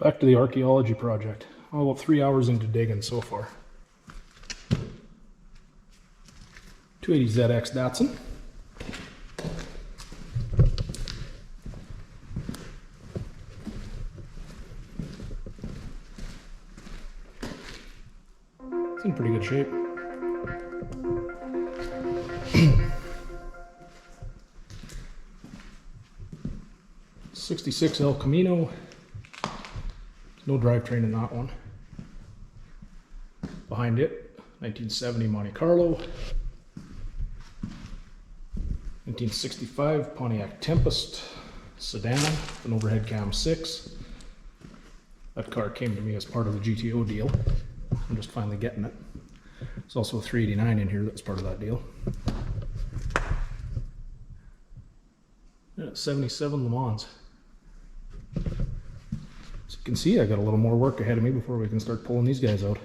Back to the archaeology project. About 3 hours into digging so far. 280ZX Datsun. It's in pretty good shape. '66 El Camino. No drivetrain in that one. Behind it, 1970 Monte Carlo. 1965 Pontiac Tempest sedan, an overhead cam 6. That car came to me as part of the GTO deal. I'm just finally getting it. There's also a 389 in here that's part of that deal. Yeah, 77 Le Mans. As you can see, I got a little more work ahead of me before we can start pulling these guys out.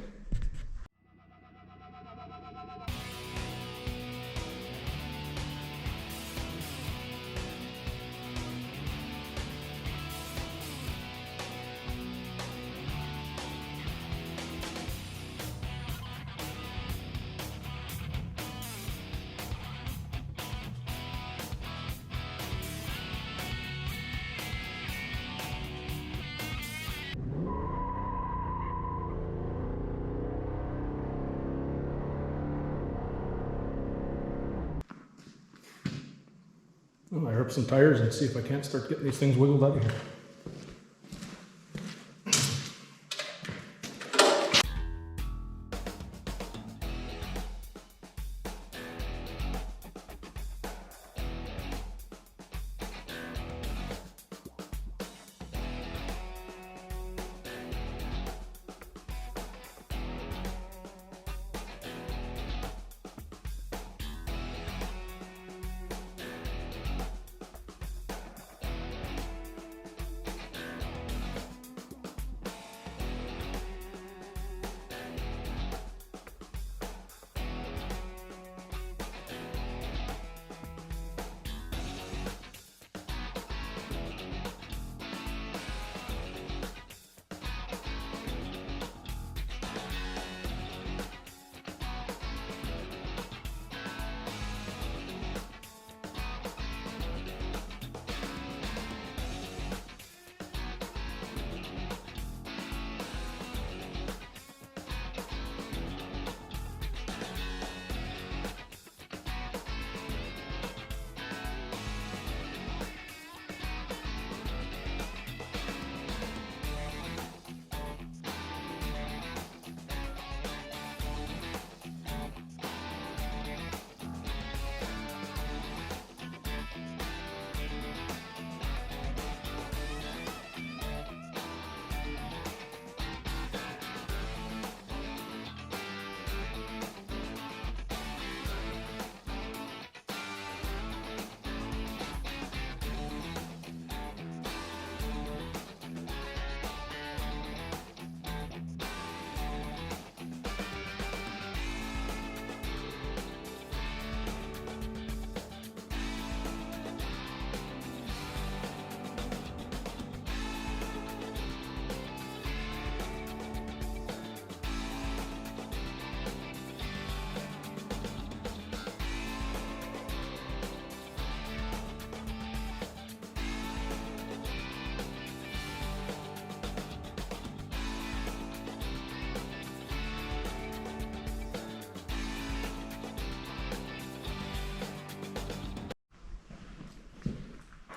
Well, I herp some tires and see if I can't start getting these things wiggled out of here.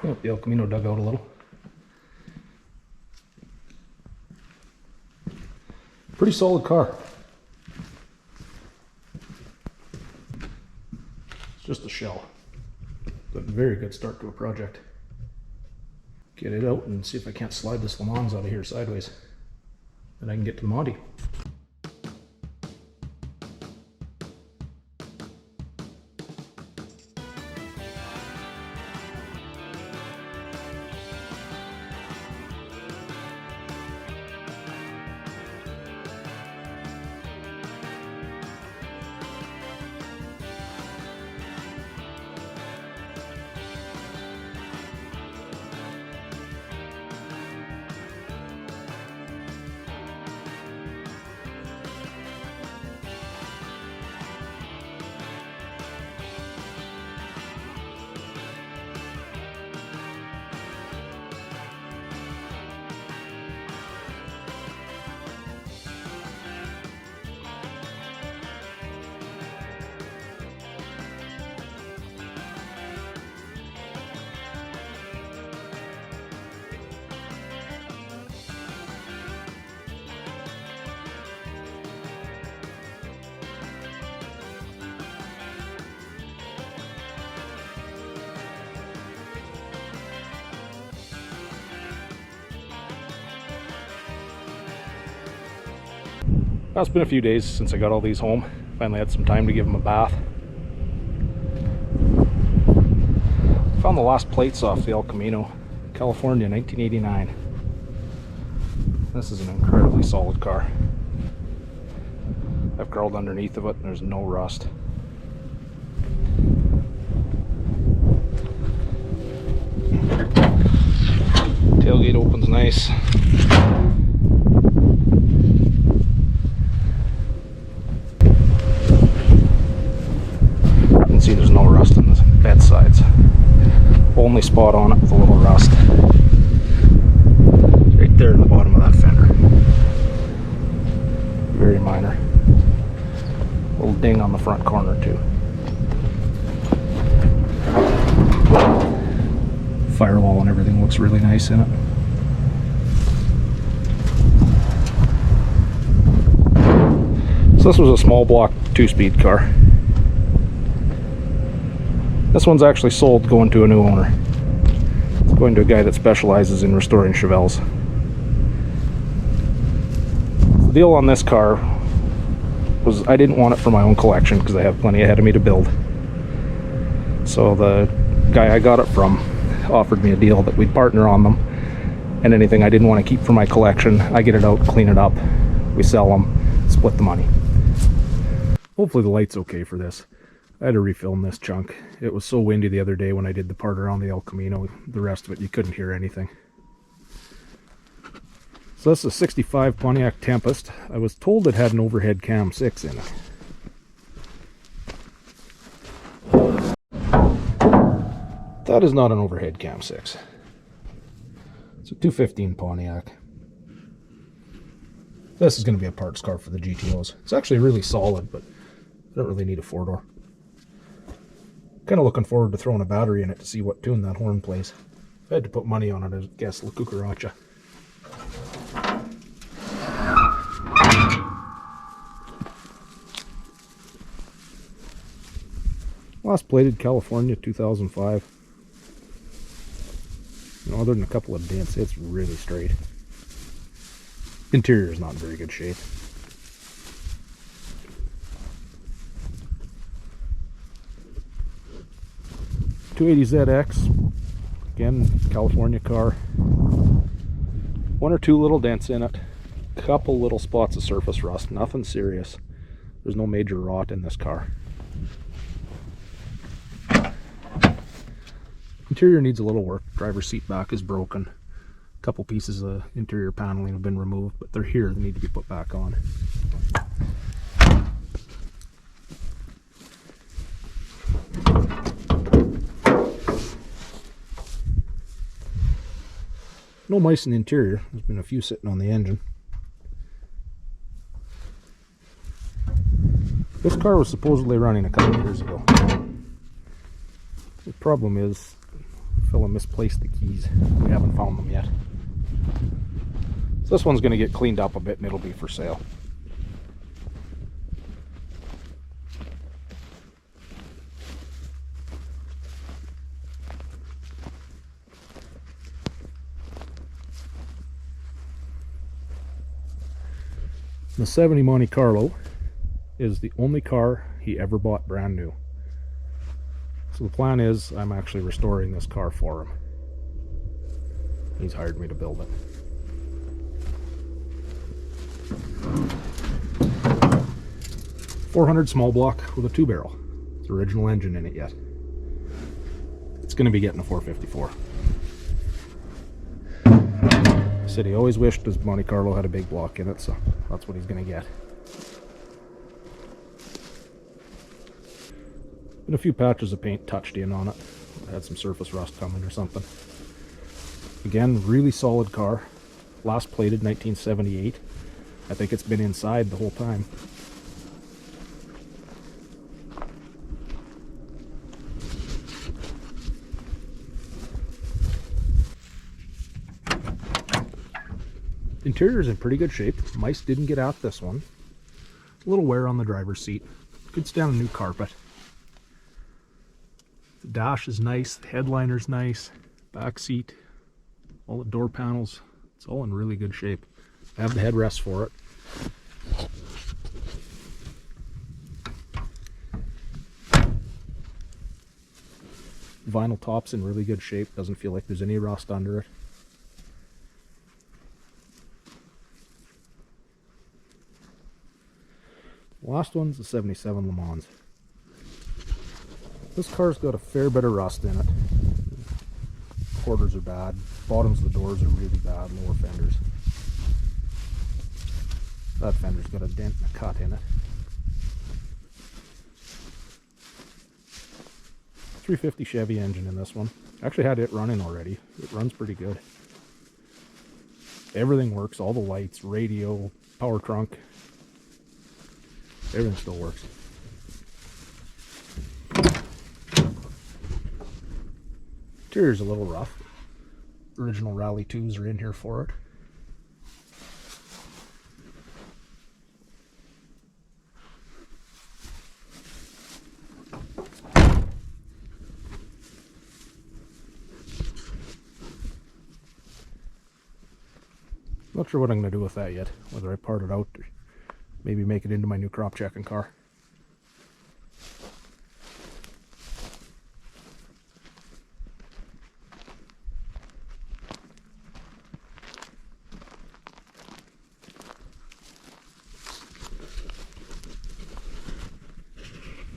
Oh, the El Camino dug out a little. Pretty solid car. It's just a shell, but very good start to a project. Get it out and see if I can't slide this Le Mans out of here sideways. Then I can get to the Monte. Well, it's been a few days since I got all these home. Finally had some time to give them a bath. Found the last plates off the El Camino, California, 1989. This is an incredibly solid car. I've crawled underneath of it and there's no rust. Tailgate opens nice. You can see there's no rust in the bed sides. Only spot on it with a little rust. Right there in the bottom of that fender. Very minor. Little ding on the front corner too. Firewall and everything looks really nice in it. So this was a small block 2-speed car. This one's actually sold, going to a new owner. It's going to a guy that specializes in restoring Chevelles. The deal on this car was I didn't want it for my own collection because I have plenty ahead of me to build. So the guy I got it from offered me a deal that we'd partner on them, and anything I didn't want to keep for my collection, I get it out, clean it up, we sell them, split the money. Hopefully the light's okay for this. I had to refilm this chunk. It was so windy the other day when I did the part around the El Camino. The rest of it, you couldn't hear anything. So this is a 65 Pontiac Tempest. I was told it had an overhead cam 6 in it. That is not an overhead cam 6. It's a 215 Pontiac. This is going to be a parts car for the GTOs. It's actually really solid, but I don't really need a 4-door. Kind of looking forward to throwing a battery in it to see what tune that horn plays. If I had to put money on it, I'd guess La Cucaracha. Last plated California, 2005. You know, other than a couple of dents, it's really straight. Interior is not in very good shape. .280ZX, again, California car. 1 or 2 little dents in it. Couple little spots of surface rust, nothing serious. There's no major rot in this car. Interior needs a little work. Driver's seat back is broken. A couple pieces of interior paneling have been removed, but they're here. They need to be put back on. No mice in the interior. There's been a few sitting on the engine. This car was supposedly running a couple of years ago. The problem is, the fella misplaced the keys. We haven't found them yet. So this one's going to get cleaned up a bit and it'll be for sale. The 70 Monte Carlo is the only car he ever bought brand new. So the plan is I'm actually restoring this car for him. He's hired me to build it. .400 small block with a 2-barrel. It's original engine in it yet. It's going to be getting a 454. Said he always wished his Monte Carlo had a big block in it, so that's what he's going to get. Been a few patches of paint touched in on it. Had some surface rust coming or something. Again, really solid car. Last plated 1978. I think it's been inside the whole time. Interior's in pretty good shape. Mice didn't get out this one. A little wear on the driver's seat. Could stand a new carpet. The dash is nice. The headliner's nice. Back seat. All the door panels. It's all in really good shape. I have the headrest for it. Vinyl top's in really good shape. Doesn't feel like there's any rust under it. Last one's the 77 Lemans. This car's got a fair bit of rust in it. Quarters are bad. Bottoms of the doors are really bad. Lower fenders. That fender's got a dent and a cut in it. 350 Chevy engine in this one. Actually had it running already. It runs pretty good. Everything works. All the lights, radio, power trunk. Everything still works. Interior's a little rough. Original Rally 2s are in here for it. Not sure what I'm going to do with that yet. Whether I part it out or maybe make it into my new crop checking car.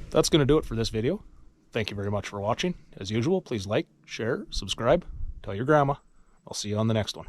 That's going to do it for this video. Thank you very much for watching. As usual, please like, share, subscribe, tell your grandma. I'll see you on the next one.